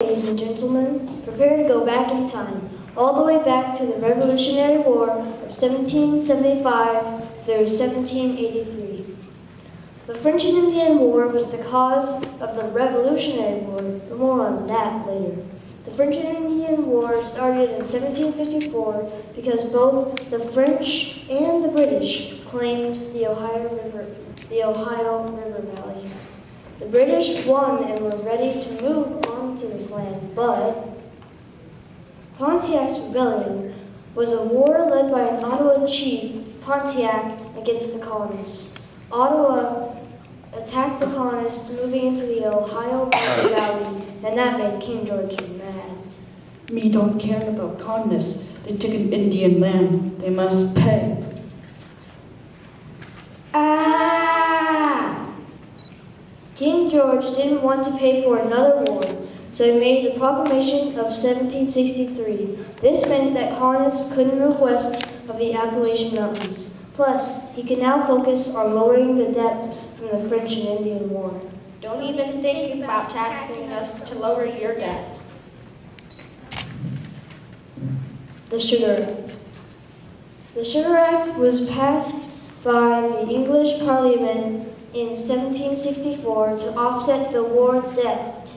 Ladies and gentlemen, prepare to go back in time, all the way back to the Revolutionary War of 1775 through 1783. The French and Indian War was the cause of the Revolutionary War, but more on that later. The French and Indian War started in 1754 because both the French and the British claimed the Ohio River Valley. The British won and were ready to move on to this land, but Pontiac's rebellion was a war led by an Ottawa chief, Pontiac, against the colonists. Ottawa attacked the colonists moving into the Ohio Valley, and that made King George mad. Me don't care about colonists. They took an Indian land. They must pay. King George didn't want to pay for another war, so he made the Proclamation of 1763. This meant that colonists couldn't move west of the Appalachian Mountains. Plus, he could now focus on lowering the debt from the French and Indian War. Don't even think about taxing us to lower your debt. The Sugar Act. The Sugar Act was passed by the English Parliament in 1764 to offset the war debt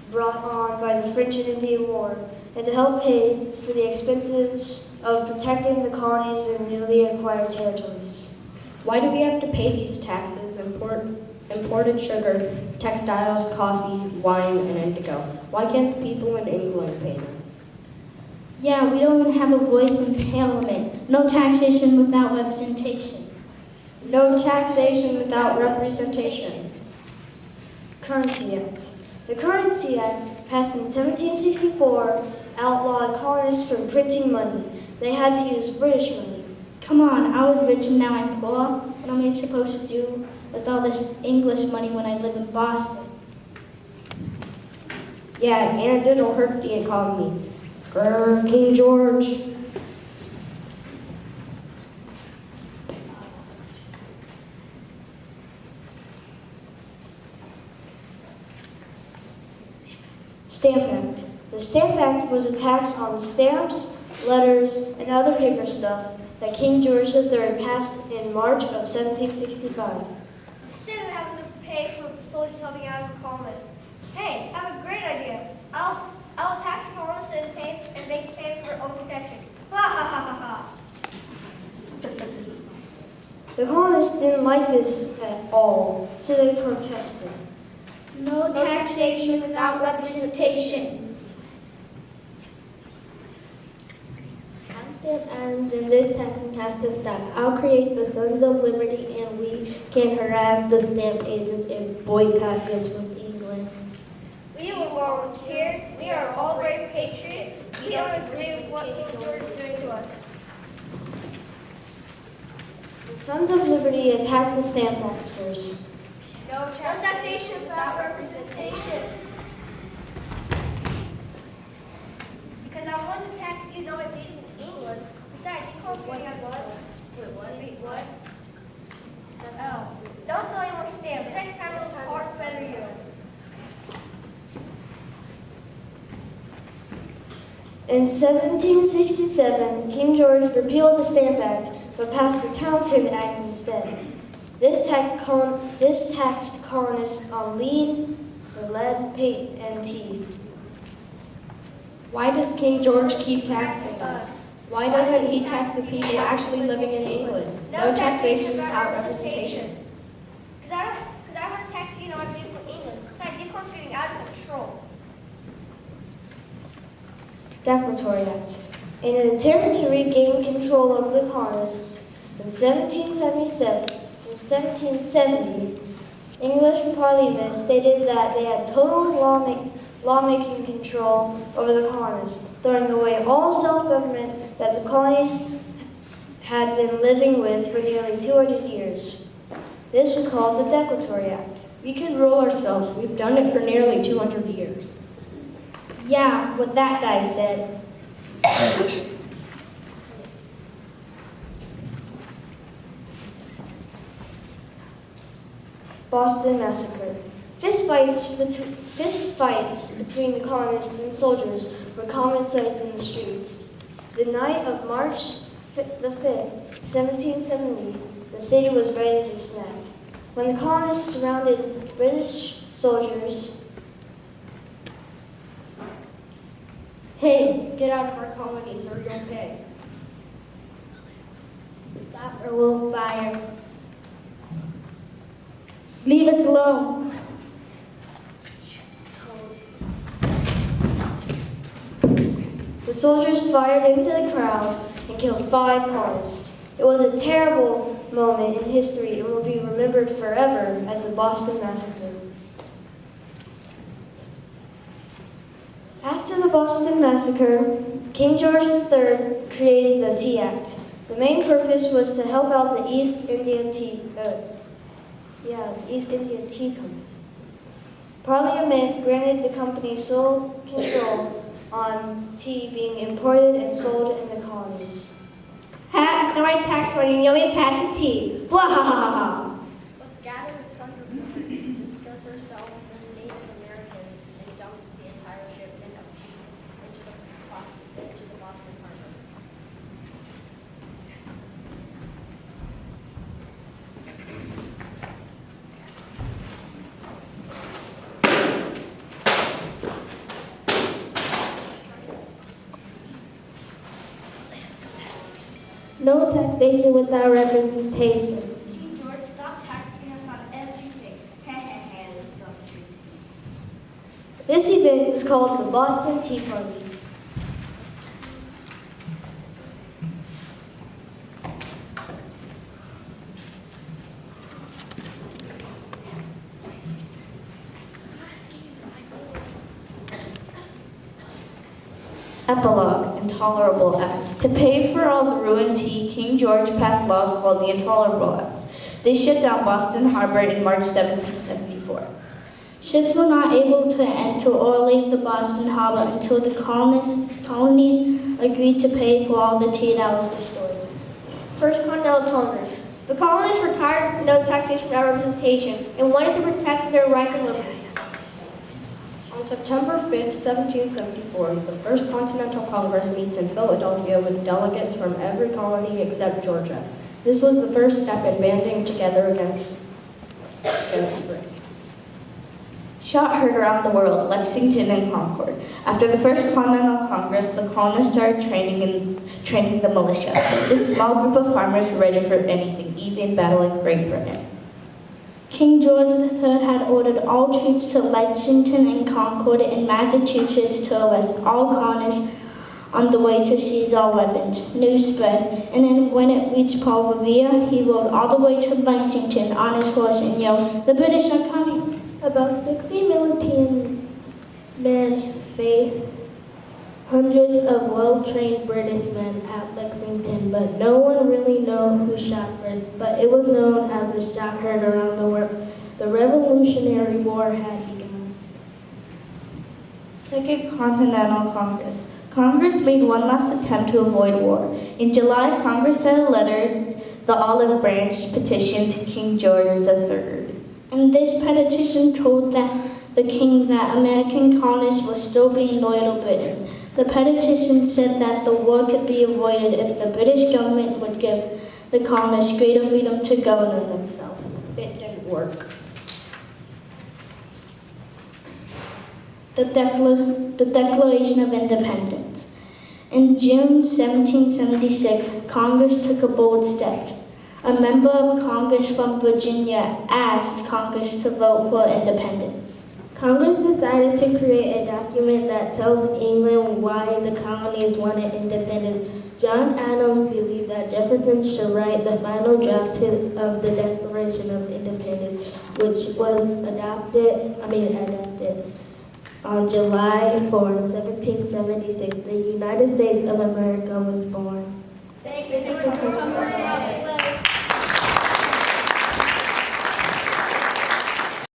brought on by the French and Indian War and to help pay for the expenses of protecting the colonies and newly acquired territories. Why do we have to pay these taxes? Imported sugar, textiles, coffee, wine, and indigo. Why can't the people in England pay them? Yeah, we don't even have a voice in Parliament. No taxation without representation. No taxation without representation. Currency Act. The Currency Act, passed in 1764, outlawed colonists from printing money. They had to use British money. Come on, I was rich and now I'm poor. What am I supposed to do with all this English money when I live in Boston? Yeah, and it'll hurt the economy. Grr, King George. Stamp Act. The Stamp Act was a tax on stamps, letters, and other paper stuff that King George III passed in March of 1765. Instead of having to pay for soldiers helping out the colonists. Hey, I have a great idea. I'll tax the colonists and make them pay for their own protection. Ha ha ha ha ha. The colonists didn't like this at all, so they protested. No taxation without representation. I'm Stamp Adams, and this taxing has to stop. I'll create the Sons of Liberty, and we can harass the stamp agents and boycott goods from England. We will volunteer. We are all brave patriots. We don't agree with what King George is doing to us. The Sons of Liberty attacked the stamp officers. No taxation without representation. Because I want to tax you, though it did in England. Besides, you can't swing at what? Wait, what? Oh. Don't sell any more stamps. Next time it'll hard better you. In 1767, King George repealed the Stamp Act, but passed the Townshend Act instead. This taxed colonists on lead, paint, and tea. Why does King George keep taxing us? Why doesn't he tax the people actually living in England? No taxation without representation. Because I want to tax you, know, I do for England. Besides, you can't getting out of control. Declaratory Act. In an attempt to regain control over the colonists, in 1770, English Parliament stated that they had total lawmaking control over the colonists, throwing away all self-government that the colonies had been living with for nearly 200 years. This was called the Declaratory Act. We can rule ourselves. We've done it for nearly 200 years. Yeah, what that guy said. Boston Massacre. Fist fights between the colonists and soldiers were common sights in the streets. The night of March the 5th, 1770, the city was ready to snap. When the colonists surrounded British soldiers, Hey, get out of our colonies or you'll pay. Stop or we'll fire. Leave us alone. the soldiers fired into the crowd and killed 5 colonists. It was a terrible moment in history and will be remembered forever as the Boston Massacre. After the Boston Massacre, King George III created the Tea Act. The main purpose was to help out the East India Tea Company. Parliament granted the company sole control on tea being imported and sold in the colonies. Ha! Now I tax money and yummy packs of tea. Blah ha ha ha ha. Let's gather the sons of liberty, discuss ourselves as Native Americans, and dump the entire shipment of tea into the Boston Harbor. No taxation without representation. King George, stop taxing us on everything. Let's dump tea. This event was called the Boston Tea Party. Epilogue, Intolerable Acts. To pay for all the ruined tea, King George passed laws called the Intolerable Acts. They shut down Boston Harbor in March 1774. Ships were not able to enter or leave the Boston Harbor until the colonies agreed to pay for all the tea that was destroyed. First Continental Congress. The colonists were tired of no taxation without representation and wanted to protect their rights and liberty. On September 5th, 1774, the First Continental Congress meets in Philadelphia with delegates from every colony except Georgia. This was the first step in banding together against Britain. Shot heard around the world, Lexington and Concord. After the First Continental Congress, the colonists started training the militia. This small group of farmers were ready for anything, even battling Great Britain. King George III had ordered all troops to Lexington and Concord in Massachusetts to arrest all colonists on the way to seize all weapons. News spread, and then when it reached Paul Revere, he rode all the way to Lexington on his horse and yelled, "The British are coming!" About 60 military men faced hundreds of well-trained British men at Lexington, but no one really knew who shot first. But it was known as the shot heard around the world. The Revolutionary War had begun. Second Continental Congress. Congress made one last attempt to avoid war. In July, Congress sent a letter, the Olive Branch Petition, to King George III. And this petition told the king that American colonists were still being loyal to Britain. The petition said that the war could be avoided if the British government would give the colonists greater freedom to govern themselves. It didn't work. The Declaration of Independence. In June 1776, Congress took a bold step. A member of Congress from Virginia asked Congress to vote for independence. Congress decided to create a document that tells England why the colonies wanted independence. John Adams believed that Jefferson should write the final draft of the Declaration of Independence, which was adopted on July 4, 1776. The United States of America was born. Thank you for coming.